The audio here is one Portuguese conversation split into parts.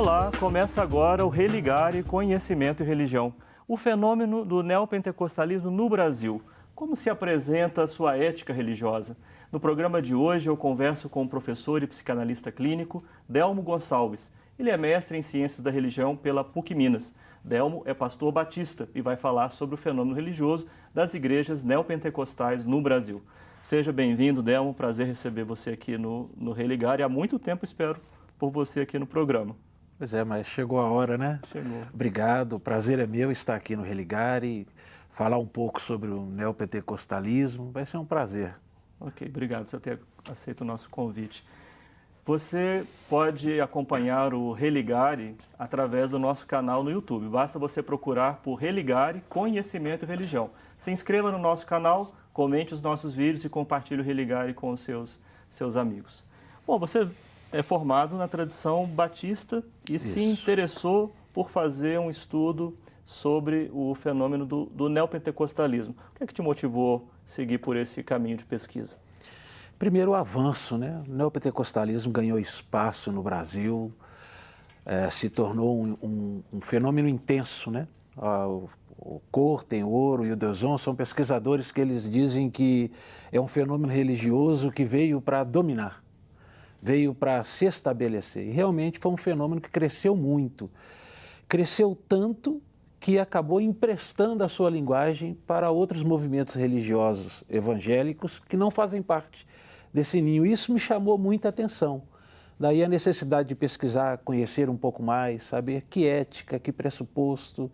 Olá, começa agora o Religare Conhecimento e Religião, o fenômeno do neopentecostalismo no Brasil. Como se apresenta a sua ética religiosa? No programa de hoje eu converso com o professor e psicanalista clínico Delmo Gonçalves. Ele é mestre em Ciências da Religião pela PUC Minas. Delmo é pastor batista e vai falar sobre o fenômeno religioso das igrejas neopentecostais no Brasil. Seja bem-vindo, Delmo. Prazer receber você aqui no Religare. Há muito tempo espero por você aqui no programa. Pois é, mas chegou a hora, né? Chegou. Obrigado, o prazer é meu estar aqui no Religare, falar um pouco sobre o neopentecostalismo, vai ser um prazer. Ok, obrigado por você ter aceito o nosso convite. Você pode acompanhar o Religare através do nosso canal no YouTube. Basta você procurar por Religare Conhecimento e Religião. Se inscreva no nosso canal, comente os nossos vídeos e compartilhe o Religare com os seus amigos. Bom, você é formado na tradição batista e se interessou por fazer um estudo sobre o fenômeno do neopentecostalismo. O que é que te motivou a seguir por esse caminho de pesquisa? Primeiro, o avanço, né? O neopentecostalismo ganhou espaço no Brasil, se tornou um fenômeno intenso, né? O Corten, o Ouro e o Deuson são pesquisadores que eles dizem que é um fenômeno religioso que veio para dominar, veio para se estabelecer. E realmente foi um fenômeno que cresceu muito. Cresceu tanto que acabou emprestando a sua linguagem para outros movimentos religiosos evangélicos que não fazem parte desse ninho. Isso me chamou muita atenção. Daí a necessidade de pesquisar, conhecer um pouco mais, saber que ética, que pressuposto,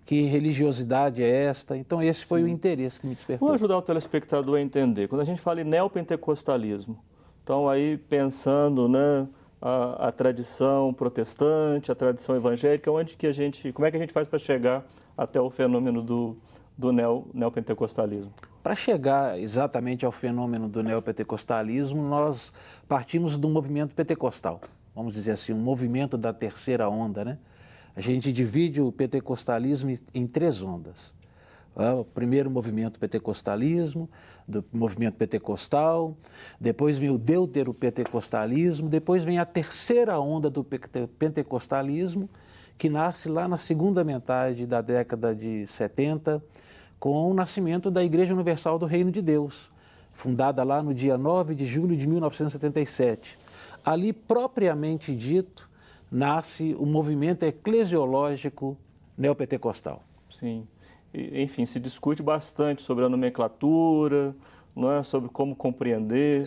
que religiosidade é esta. Então esse foi o interesse que me despertou. Vou ajudar o telespectador a entender. Quando a gente fala em neopentecostalismo, então aí pensando, né, a tradição protestante, a tradição evangélica, como é que a gente faz para chegar até o fenômeno do neopentecostalismo? Para chegar exatamente ao fenômeno do neopentecostalismo, nós partimos do movimento pentecostal, vamos dizer assim, um movimento da terceira onda, né? A gente divide o pentecostalismo em três ondas. O primeiro movimento pentecostalismo, do movimento pentecostal, depois vem o deuteropentecostalismo, depois vem a terceira onda do pentecostalismo, que nasce lá na segunda metade da década de 70, com o nascimento da Igreja Universal do Reino de Deus, fundada lá no dia 9 de julho de 1977. Ali, propriamente dito, nasce o movimento eclesiológico neopentecostal. Sim. Enfim, se discute bastante sobre a nomenclatura, não é? Sobre como compreender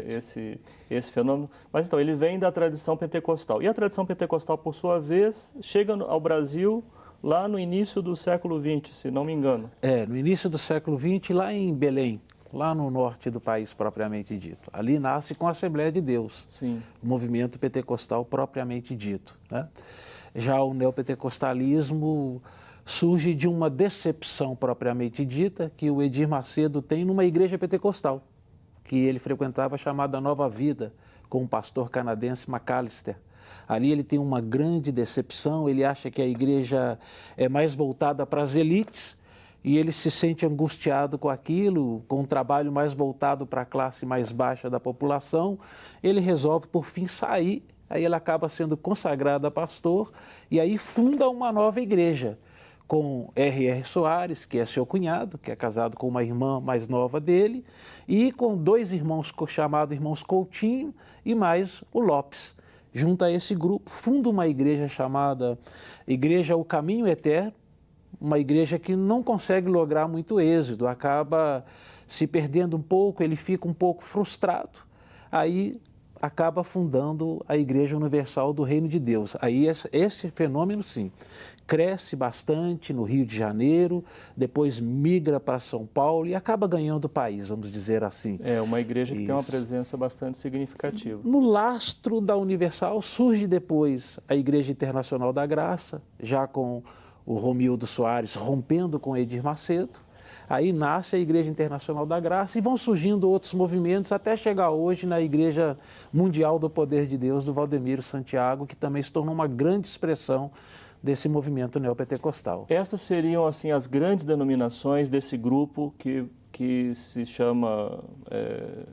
esse fenômeno. Mas então, ele vem da tradição pentecostal. E a tradição pentecostal, por sua vez, chega ao Brasil lá no início do século XX, se não me engano. No início do século XX, lá em Belém, lá no norte do país propriamente dito. Ali nasce com a Assembleia de Deus, Sim. O movimento pentecostal propriamente dito, né? Já o neopentecostalismo surge de uma decepção propriamente dita que o Edir Macedo tem numa igreja pentecostal, que ele frequentava, chamada Nova Vida, com o pastor canadense McAllister. Ali ele tem uma grande decepção, ele acha que a igreja é mais voltada para as elites e ele se sente angustiado com aquilo, com um trabalho mais voltado para a classe mais baixa da população. Ele resolve, por fim, sair, aí ele acaba sendo consagrado a pastor e aí funda uma nova igreja, com R.R. Soares, que é seu cunhado, que é casado com uma irmã mais nova dele, e com dois irmãos chamados irmãos Coutinho e mais o Lopes. Junto a esse grupo, funda uma igreja chamada Igreja O Caminho Eterno, uma igreja que não consegue lograr muito êxito, acaba se perdendo um pouco, ele fica um pouco frustrado, aí acaba fundando a Igreja Universal do Reino de Deus. Aí esse fenômeno, sim, cresce bastante no Rio de Janeiro, depois migra para São Paulo e acaba ganhando o país, vamos dizer assim. É uma igreja que tem uma presença bastante significativa. No lastro da Universal surge depois a Igreja Internacional da Graça, já com o Romildo Soares rompendo com Edir Macedo. Aí nasce a Igreja Internacional da Graça e vão surgindo outros movimentos até chegar hoje na Igreja Mundial do Poder de Deus do Valdemiro Santiago, que também se tornou uma grande expressão desse movimento neopentecostal. Estas seriam assim as grandes denominações desse grupo que que se chama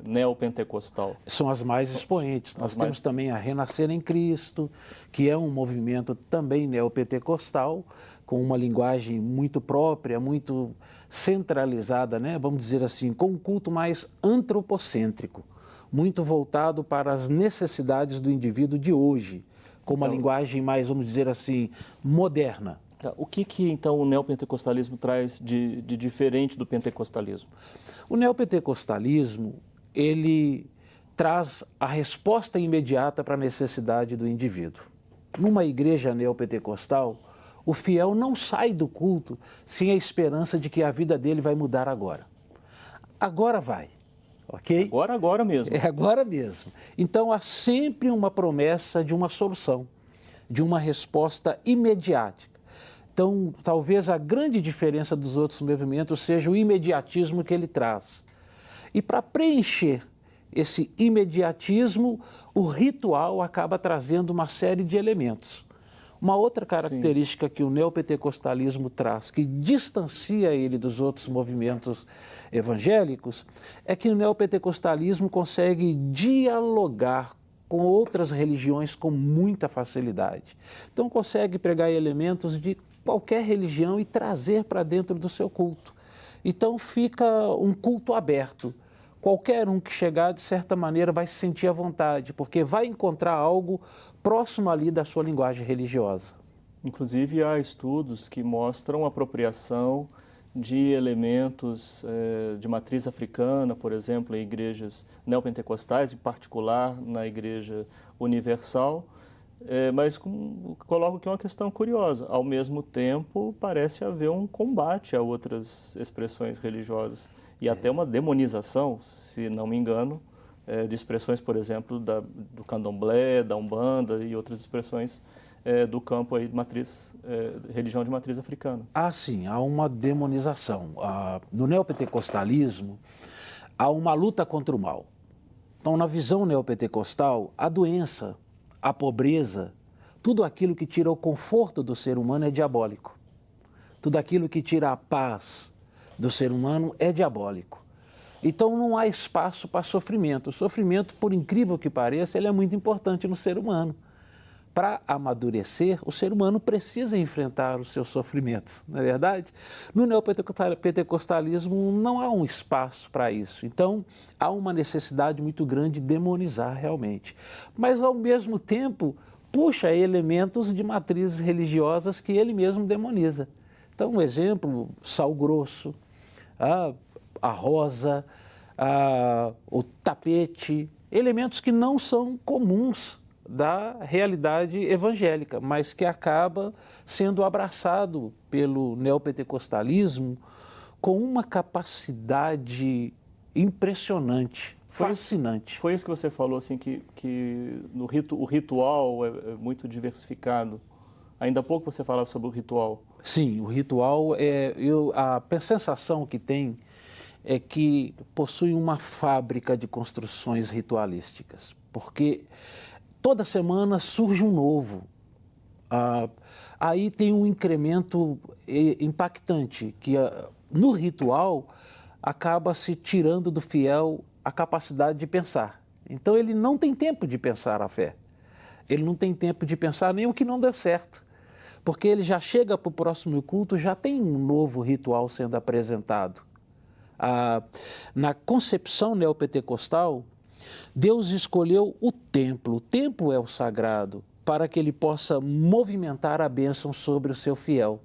neopentecostal? São as mais expoentes. Nós temos também a Renascer em Cristo, que é um movimento também neopentecostal, com uma linguagem muito própria, muito centralizada, né? Vamos dizer assim, com um culto mais antropocêntrico, muito voltado para as necessidades do indivíduo de hoje, com uma linguagem mais, vamos dizer assim, moderna. O que então o neopentecostalismo traz de diferente do pentecostalismo? O neopentecostalismo, ele traz a resposta imediata para a necessidade do indivíduo. Numa igreja neopentecostal, o fiel não sai do culto sem a esperança de que a vida dele vai mudar agora. Agora vai, ok? Agora mesmo. É agora mesmo. Então há sempre uma promessa de uma solução, de uma resposta imediata. Então, talvez a grande diferença dos outros movimentos seja o imediatismo que ele traz. E para preencher esse imediatismo, o ritual acaba trazendo uma série de elementos. Uma outra característica que o neopentecostalismo traz, que distancia ele dos outros movimentos evangélicos, é que o neopentecostalismo consegue dialogar com outras religiões com muita facilidade. Então, consegue pegar elementos de qualquer religião e trazer para dentro do seu culto. Então, fica um culto aberto. Qualquer um que chegar, de certa maneira, vai se sentir à vontade, porque vai encontrar algo próximo ali da sua linguagem religiosa. Inclusive, há estudos que mostram apropriação de elementos de matriz africana, por exemplo, em igrejas neopentecostais, em particular na Igreja Universal, mas coloco aqui uma questão curiosa. Ao mesmo tempo, parece haver um combate a outras expressões religiosas e até uma demonização, se não me engano, de expressões, por exemplo, do candomblé, da umbanda e outras expressões do campo aí de matriz, religião de matriz africana. Ah, sim, há uma demonização. No neopentecostalismo, há uma luta contra o mal. Então, na visão neopentecostal, a doença, a pobreza, tudo aquilo que tira o conforto do ser humano é diabólico. Tudo aquilo que tira a paz do ser humano é diabólico. Então não há espaço para sofrimento. O sofrimento, por incrível que pareça, ele é muito importante no ser humano. Para amadurecer, o ser humano precisa enfrentar os seus sofrimentos, não é verdade? No neopentecostalismo não há um espaço para isso. Então, há uma necessidade muito grande de demonizar realmente. Mas, ao mesmo tempo, puxa elementos de matrizes religiosas que ele mesmo demoniza. Então, um exemplo, sal grosso, a rosa, o tapete, elementos que não são comuns da realidade evangélica, mas que acaba sendo abraçado pelo neopentecostalismo com uma capacidade impressionante, fascinante. Foi isso que você falou, assim, que o ritual é muito diversificado. Ainda há pouco você falava sobre o ritual. Sim, o ritual, a sensação que tem é que possui uma fábrica de construções ritualísticas, porque toda semana surge um novo. Aí tem um incremento impactante, que no ritual acaba se tirando do fiel a capacidade de pensar. Então ele não tem tempo de pensar a fé. Ele não tem tempo de pensar nem o que não deu certo. Porque ele já chega para o próximo culto, já tem um novo ritual sendo apresentado. Na concepção neopentecostal, Deus escolheu o templo é o sagrado, para que ele possa movimentar a bênção sobre o seu fiel.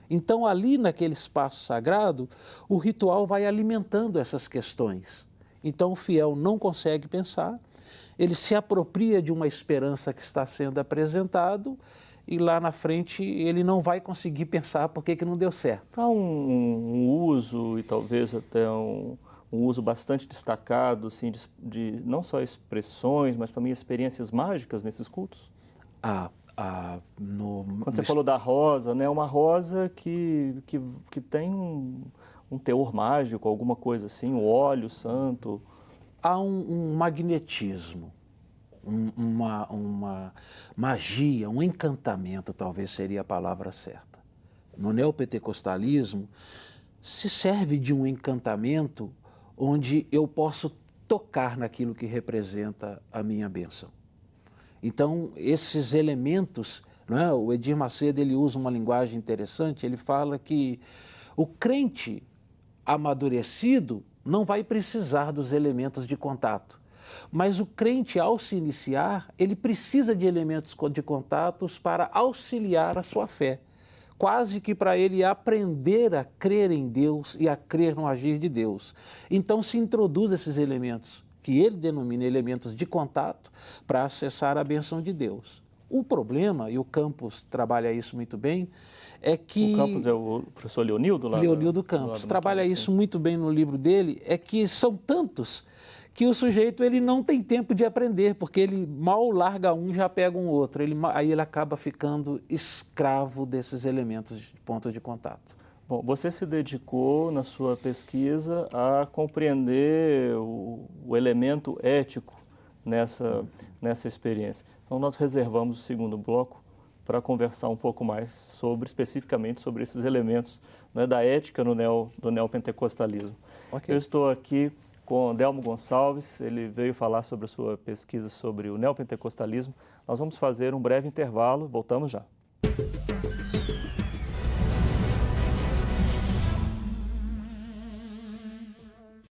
Então, ali naquele espaço sagrado, o ritual vai alimentando essas questões. Então, o fiel não consegue pensar, ele se apropria de uma esperança que está sendo apresentado e lá na frente ele não vai conseguir pensar por que não deu certo. Há um uso e talvez até um uso bastante destacado assim, de não só expressões, mas também experiências mágicas nesses cultos? Quando você falou da rosa, né, uma rosa que tem um teor mágico, alguma coisa assim, o óleo santo. Há um magnetismo, uma magia, um encantamento, talvez seria a palavra certa. No neopentecostalismo, se serve de um encantamento onde eu posso tocar naquilo que representa a minha bênção. Então, esses elementos, né, o Edir Macedo ele usa uma linguagem interessante, ele fala que o crente amadurecido não vai precisar dos elementos de contato, mas o crente, ao se iniciar, ele precisa de elementos de contatos para auxiliar a sua fé, quase que para ele aprender a crer em Deus e a crer no agir de Deus. Então se introduz esses elementos, que ele denomina elementos de contato, para acessar a bênção de Deus. O problema, e o Campos trabalha isso muito bem, é que... O Campos é o professor Leonildo? Leonildo Campos trabalha isso muito bem no livro dele, é que são tantos que o sujeito ele não tem tempo de aprender, porque ele mal larga um, já pega um outro. Aí ele acaba ficando escravo desses elementos de pontos de contato. Bom, você se dedicou na sua pesquisa a compreender o elemento ético nessa experiência. Então nós reservamos o segundo bloco para conversar um pouco mais especificamente sobre esses elementos, né, da ética do neopentecostalismo. Okay. Eu estou aqui com Delmo Gonçalves, ele veio falar sobre a sua pesquisa sobre o neopentecostalismo. Nós vamos fazer um breve intervalo, voltamos já.